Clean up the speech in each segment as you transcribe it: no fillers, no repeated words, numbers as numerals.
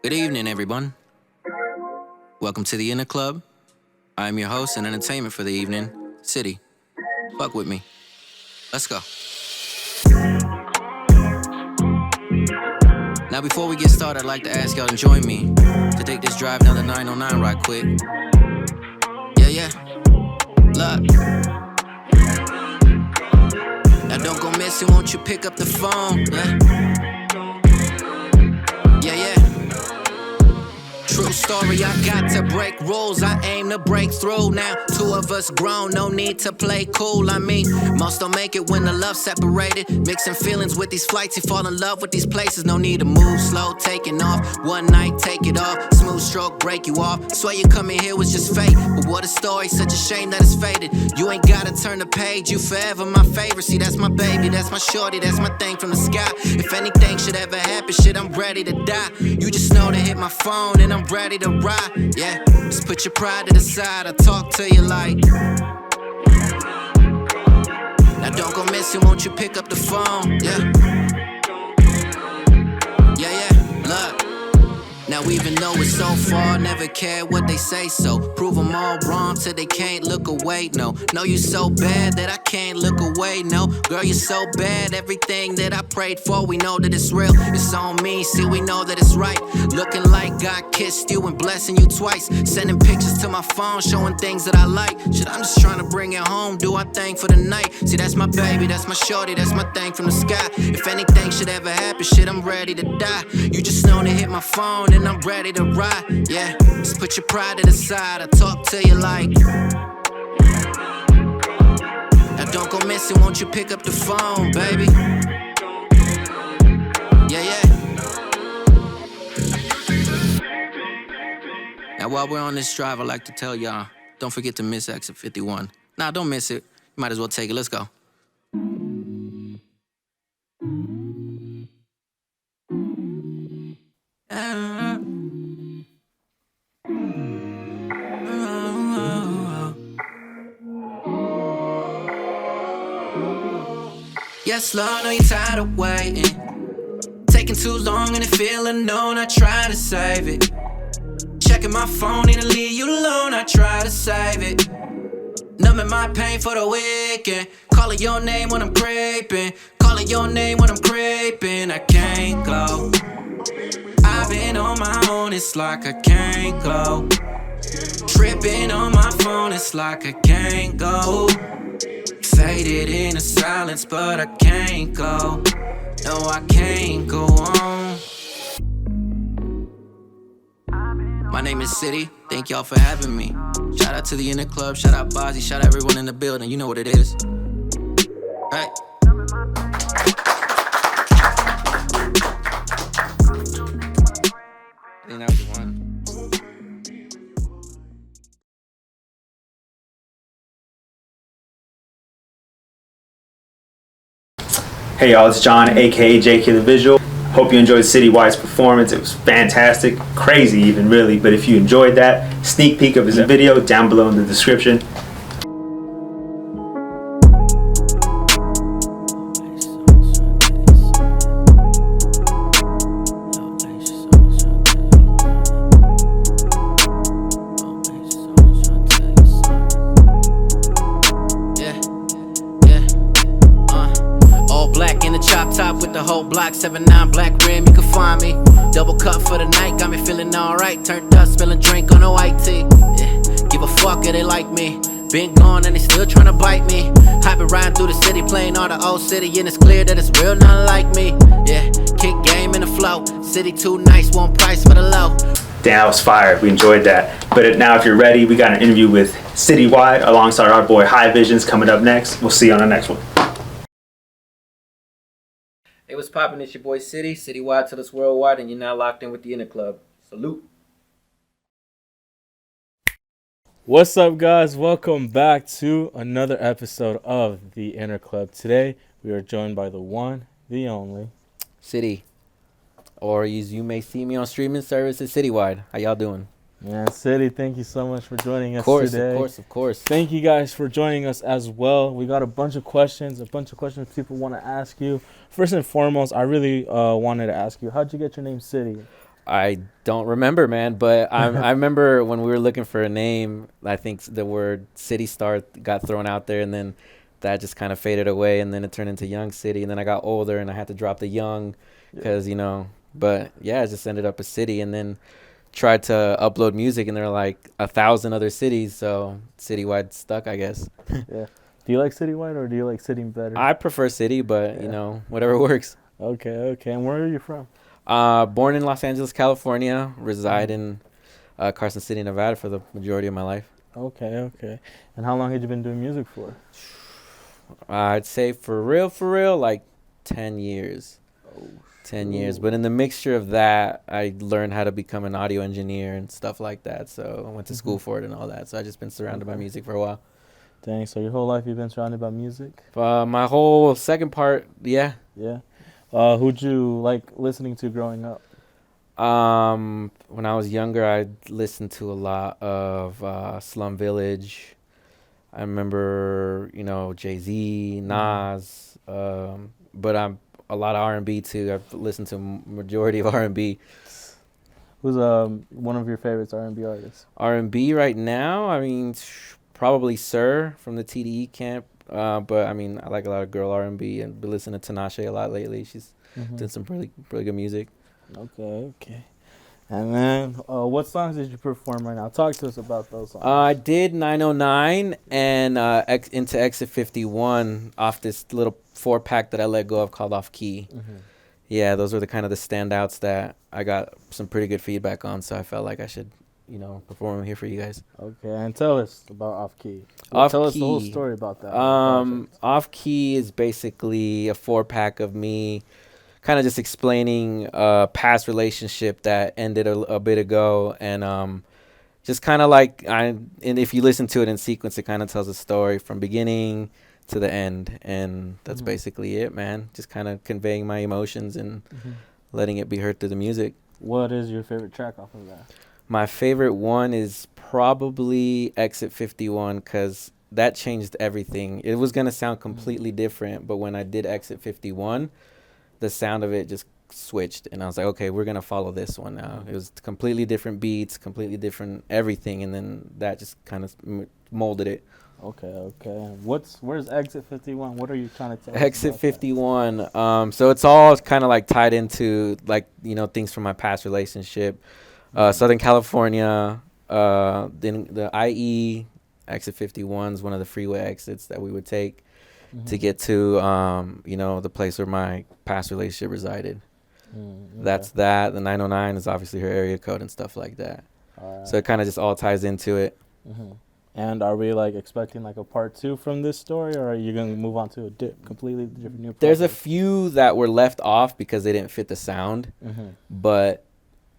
Good evening, everyone. Welcome to the Inner Club. I'm your host and entertainment for the evening, City. Fuck with me. Let's go. Now, before we get started, I'd like to ask y'all to join me to take this drive down the 909 right quick. Yeah. Look. Now, don't go missing, won't you pick up the phone? Yeah. True story, I got to break rules, I aim to break through. Now, two of us grown, no need to play cool. I mean, most don't make it when the love separated. Mixing feelings with these flights, you fall in love with these places. No need to move slow, taking off. One night, take it off. Smooth stroke, break you off. Swear you coming here was just fate. But what a story, such a shame that it's faded. You ain't gotta turn the page, you forever my favorite. See, that's my baby, that's my shorty, that's my thing from the sky. If anything should ever happen, shit, I'm ready to die. You just know to hit my phone and I'm ready to ride, yeah. Just put your pride to the side, I talk to you like. Now don't go missing, won't you pick up the phone, yeah. Look. Now even though it's so far, never cared what they say, so prove them all wrong till they can't look away, no you so bad that I can't look away, no girl, you're so bad, everything that I prayed for, we know that it's real, it's on me, see we know that it's right, looking like God kissed you and blessing you twice, sending pictures to my phone, showing things that I like, shit, I'm just trying to bring it home, do our thing for the night, see that's my baby, that's my shorty, that's my thing from the sky, if anything should ever happen, shit, I'm ready to die, you just know to hit my phone and I'm ready to ride, yeah. Just put your pride to the side, I talk to you like. Now don't go missing, won't you pick up the phone, baby? Yeah. Now while we're on this drive, I'd like to tell y'all, don't forget to miss exit 51. Nah, don't miss it. You might as well take it. Let's go. Yes, Lord, know you're tired of waiting. Taking too long and it feeling known, I try to save it. Checking my phone and leave you alone, I try to save it. Numbing my pain for the weekend. Calling your name when I'm creeping. Calling your name when I'm creeping. I can't go. I've been on my own, it's like I can't go. Tripping on my phone, it's like I can't go. Faded into silence, but I can't go. No, I can't go on. My name is City, thank y'all for having me. Shout out to the Inner Club, shout out Bozzy, shout out everyone in the building, you know what it is. Right. I think that was the one. Hey y'all, it's Jon, aka JKTheVisual. Hope you enjoyed CityWide's performance. It was fantastic, crazy even really, but if you enjoyed that, sneak peek of his video down below in the description. With the whole block, 7-9 black rim, you can find me. Double cup for the night, got me feeling alright. Turned up, spilling drink on a white tee. Yeah. Give a fuck if they like me. Been gone and they still tryna bite me. Hyping riding through the city, playing all the old city, and it's clear that it's real, nothing like me. Yeah, kick game in the flow. City too nice, one price for the low. Damn, that was fire. We enjoyed that. But now if you're ready, we got an interview with CityWide alongside our boy HighVisions coming up next. We'll see you on the next one. Hey, what's poppin'? It's your boy City, CityWide till it's worldwide, and you're now locked in with the Inner Club. Salute. What's up, guys? Welcome back to another episode of the Inner Club. Today, we are joined by the one, the only City, or as you may see me on streaming services, CityWide. How y'all doing? Yeah, City, thank you so much for joining us today. Of course. Thank you guys for joining us as well. We got a bunch of questions people want to ask you. First and foremost, I really wanted to ask you, how'd you get your name City? I don't remember, man, but I remember when we were looking for a name, I think the word City Star got thrown out there, and then that just kind of faded away, and then it turned into Young City, and then I got older, and I had to drop the Young because, but yeah, it just ended up a city, and then tried to upload music, and there are like 1,000 other cities, so CityWide stuck, I guess. Yeah. Do you like CityWide or do you like City better? I prefer City, but, whatever works. Okay. And where are you from? Born in Los Angeles, California, reside in Carson City, Nevada for the majority of my life. Okay. And how long had you been doing music for? I'd say for real, like 10 years. 10 years. But in the mixture of that, I learned how to become an audio engineer and stuff like that. So I went to school for it and all that. So I just been surrounded by music for a while. Dang, so your whole life you've been surrounded by music? My whole second part, yeah. Yeah. Who'd you like listening to growing up? When I was younger, I listened to a lot of Slum Village. I remember, Jay-Z, Nas, but I'm a lot of R&B too. I've listened to majority of R&B. Who's one of your favorites R&B artists? R&B right now, I mean, probably Sir from the TDE camp. But I mean, I like a lot of girl R&B and been listening to Tinashe a lot lately. She's doing some really good music. Okay. And then, what songs did you perform right now? Talk to us about those songs. I did 909 and into Exit 51 off this little 4-pack that I let go of called Off Key. Yeah, those were the kind of the standouts that I got some pretty good feedback on. So I felt like I should, perform here for you guys. Okay, and tell us about Off Key. Tell us the whole story about that. Off Key is basically a 4-pack of me kind of just explaining a past relationship that ended a bit ago, and just kind of like and if you listen to it in sequence, it kind of tells a story from beginning to the end, and that's basically it, man. Just kind of conveying my emotions and letting it be heard through the music. What is your favorite track off of that? My favorite one is probably Exit 51 because that changed everything. It was going to sound completely different, but when I did Exit 51, the sound of it just switched, and I was like, okay, we're going to follow this one now. It was completely different beats, completely different everything, and then that just kind of molded it. Okay. Where's Exit 51? What are you trying to tell us? Exit 51. So it's all kind of like tied into like, things from my past relationship. Southern California, then the IE, Exit 51 is one of the freeway exits that we would take to get to, the place where my past relationship resided. That's that. The 909 is obviously her area code and stuff like that. So it kind of just all ties into it. And are we like expecting like a part 2 from this story, or are you going to move on to a completely different new project? There's a few that were left off because they didn't fit the sound, but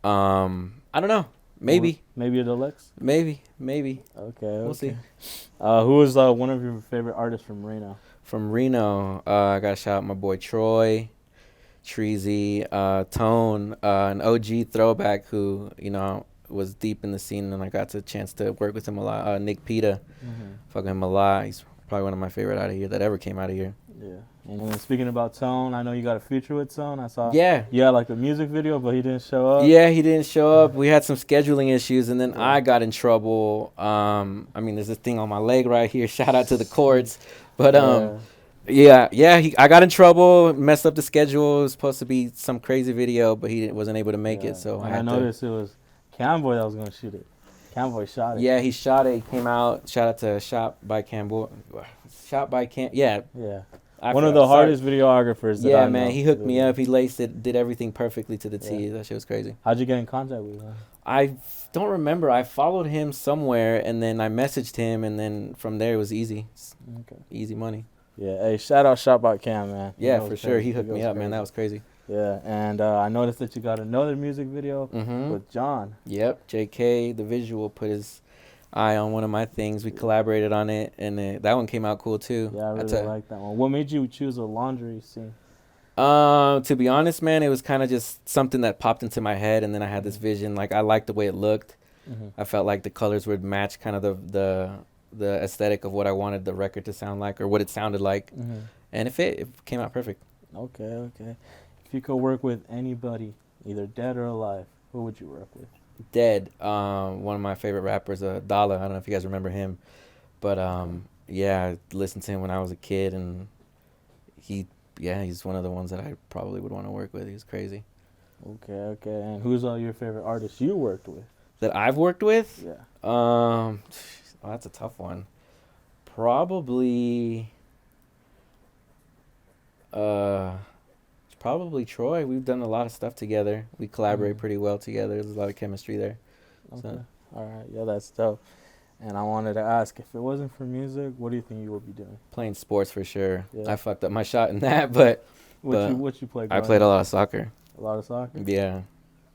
I don't know. Maybe a deluxe. Maybe. Okay. We'll see. Who is one of your favorite artists from Reno? From Reno, I got to shout out my boy Troy, Treasy, Tone, an OG throwback who was deep in the scene, and I got a chance to work with him a lot. Nick Pita, fucking him a lot. He's probably one of my favorite out of here that ever came out of here. Yeah. And then speaking about Tone, I know you got a feature with Tone. I saw. Yeah. You had like a music video, but he didn't show up. Yeah, he didn't show up. We had some scheduling issues, and then I got in trouble. I mean, there's this thing on my leg right here. Shout out to the courts. But I got in trouble, messed up the schedule. It was supposed to be some crazy video, but he wasn't able to make it. So I noticed it was Camboy that was gonna shoot it. Camboy shot it. Yeah, he shot it. He came out. Shout out to Shot by Camboy. Yeah. One of the hardest videographers. Yeah, man. He hooked me up. He laced it, did everything perfectly to the T. That shit was crazy. How'd you get in contact with him? I don't remember. I followed him somewhere, and then I messaged him, and then from there it was easy. Okay. Easy money. Yeah. Hey, shout out Shot by Cam, man. Yeah, for sure. He hooked me up, man. That was crazy. Yeah, and I noticed that you got another music video with Jon. Yep, JKTheVisual put his eye on one of my things. We collaborated on it, and that one came out cool too. Yeah, I really like that one. What made you choose a laundry scene? To be honest, man, it was kind of just something that popped into my head, and then I had this vision. Like, I liked the way it looked. I felt like the colors would match kind of the aesthetic of what I wanted the record to sound like, or what it sounded like, and it came out perfect. Okay. If you could work with anybody, either dead or alive, Who would you work with? Dead. One of my favorite rappers, Dala. I don't know if you guys remember him, but yeah, I listened to him when I was a kid, and he's one of the ones that I probably would want to work with. He's crazy. Okay. And who's all your favorite artists you worked with? That I've worked with? Yeah. Oh, that's a tough one. Probably Troy. We've done a lot of stuff together. We collaborate pretty well together. There's a lot of chemistry there. Okay. So. All right. Yeah, that's dope. And I wanted to ask, if it wasn't for music, what do you think you would be doing? Playing sports for sure. Yeah. I fucked up my shot in that, but What you play? I played a lot of soccer. A lot of soccer? Yeah.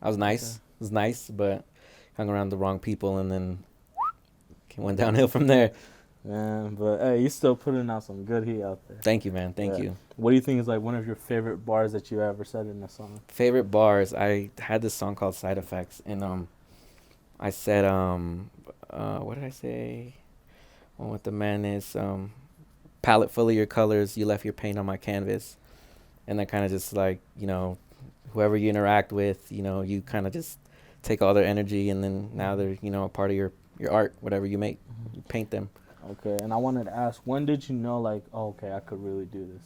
I was nice. Okay. It was nice, but hung around the wrong people and then went downhill from there. Man, but hey, you still putting out some good heat out there. Thank you, man. Thank you. What do you think is like one of your favorite bars that you ever said in a song? Favorite bars. I had this song called Side Effects, and I said what did I say? One with the man is palette full of your colors, you left your paint on my canvas. And that kind of just like, whoever you interact with, you kind of just take all their energy, and then now they're, a part of your art, whatever you make. You paint them. Okay, and I wanted to ask, when did you know, like, oh, okay, I could really do this?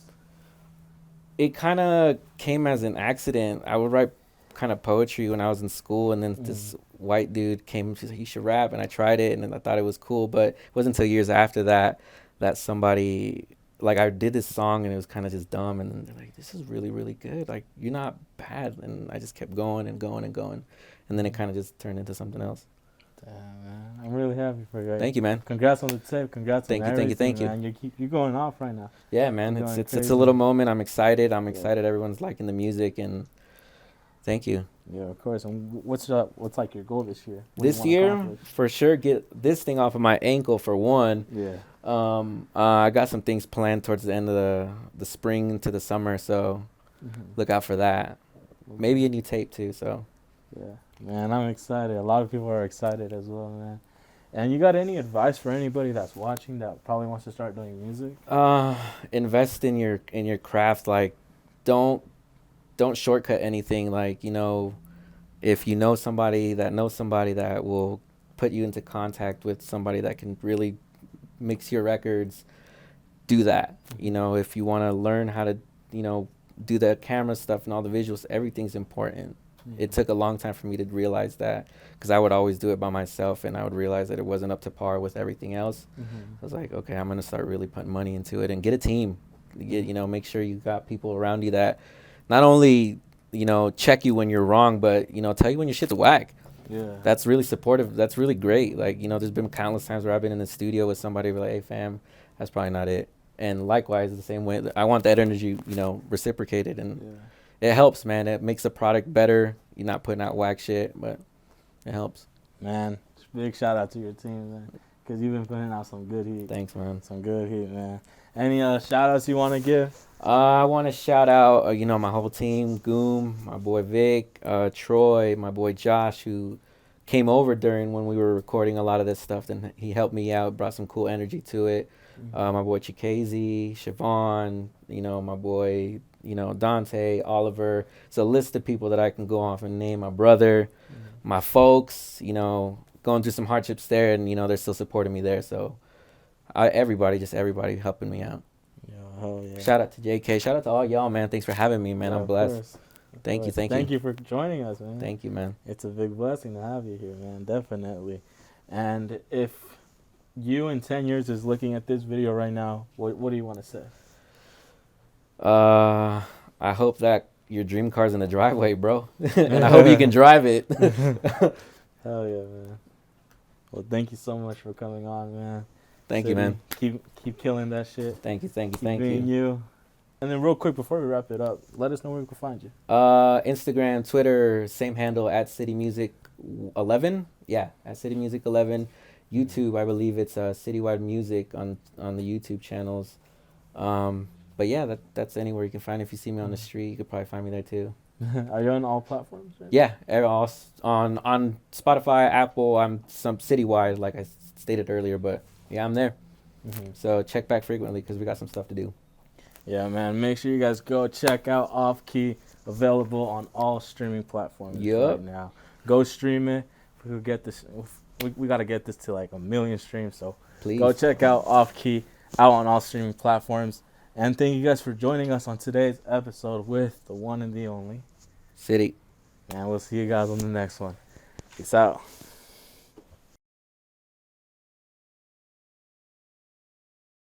It kind of came as an accident. I would write kind of poetry when I was in school, and then this white dude came, she said, you should rap, and I tried it, and I thought it was cool, but it wasn't until years after that somebody, like, I did this song, and it was kind of just dumb, and then they're like, this is really, really good. Like, you're not bad, and I just kept going and going and going, and then it kind of just turned into something else. Damn, man. I'm really happy for you. Thank you, man. Congrats on the tape. Congrats on everything, Thank you. man. You're going off right now. Yeah, man. You're It's going a little crazy. moment. I'm excited. Everyone's liking the music, and thank you. Yeah, of course. And what's like your goal this year? What do you This wanna year, accomplish? for sure, get this thing off of my ankle for one. Yeah. I got some things planned towards the end of the spring into the summer, so look out for that. Maybe a new tape too. So. Yeah, man, I'm excited. A lot of people are excited as well, man. And you got any advice for anybody that's watching that probably wants to start doing music? Invest in your craft. Like, don't shortcut anything. Like, if you know somebody that will put you into contact with somebody that can really mix your records, do that. If you want to learn how to, do the camera stuff and all the visuals, everything's important. It took a long time for me to realize that, because I would always do it by myself, and I would realize that it wasn't up to par with everything else. I was like, okay, I'm going to start really putting money into it and get a team. Make sure you got people around you that not only, check you when you're wrong, but, tell you when your shit's whack. Yeah. That's really supportive. That's really great. Like, there's been countless times where I've been in the studio with somebody like, hey, fam, that's probably not it. And likewise, the same way, I want that energy, reciprocated. And it helps, man. It makes the product better. You're not putting out whack shit, but it helps. Man, big shout out to your team, man, because you've been putting out some good heat. Thanks, man. Some good heat, man. Any shout outs you want to give? I want to shout out, my whole team, Goom, my boy Vic, Troy, my boy Josh, who came over during when we were recording a lot of this stuff. Then he helped me out, brought some cool energy to it. My boy Chikazi, Siobhan, my boy, Dante, Oliver. It's a list of people that I can go off and name. My brother, my folks, going through some hardships there, and, they're still supporting me there. So everybody helping me out. Oh, yeah. Shout out to JK. Shout out to all y'all, man. Thanks for having me, man. Yeah, I'm of blessed. course. Thank you. Thank you for joining us, man. Thank you, man. It's a big blessing to have you here, man. Definitely. And if you in 10 years is looking at this video right now, what do you want to say? I hope that your dream car's in the driveway, bro. And I hope you can drive it. Hell yeah, man. Well, thank you so much for coming on, man. Thank you, man. Keep killing that shit. Thank you. Keep being you. And then real quick before we wrap it up, let us know where we can find you. Instagram, Twitter, same handle at CityMusic11. Yeah, at CityMusic11. YouTube, I believe it's CityWide Music on the YouTube channels. But yeah, that's anywhere you can find it. If you see me on the street, you could probably find me there too. Are you on all platforms? Right? Yeah, on Spotify, Apple. I'm some CityWide, like I stated earlier. But yeah, I'm there. So check back frequently because we got some stuff to do. Yeah, man. Make sure you guys go check out Off Key, available on all streaming platforms right now. Go stream it. We could get this. We got to get this to like 1 million streams. So Please. go check out Off Key out on all streaming platforms. And thank you guys for joining us on today's episode with the one and the only City. And we'll see you guys on the next one. Peace out.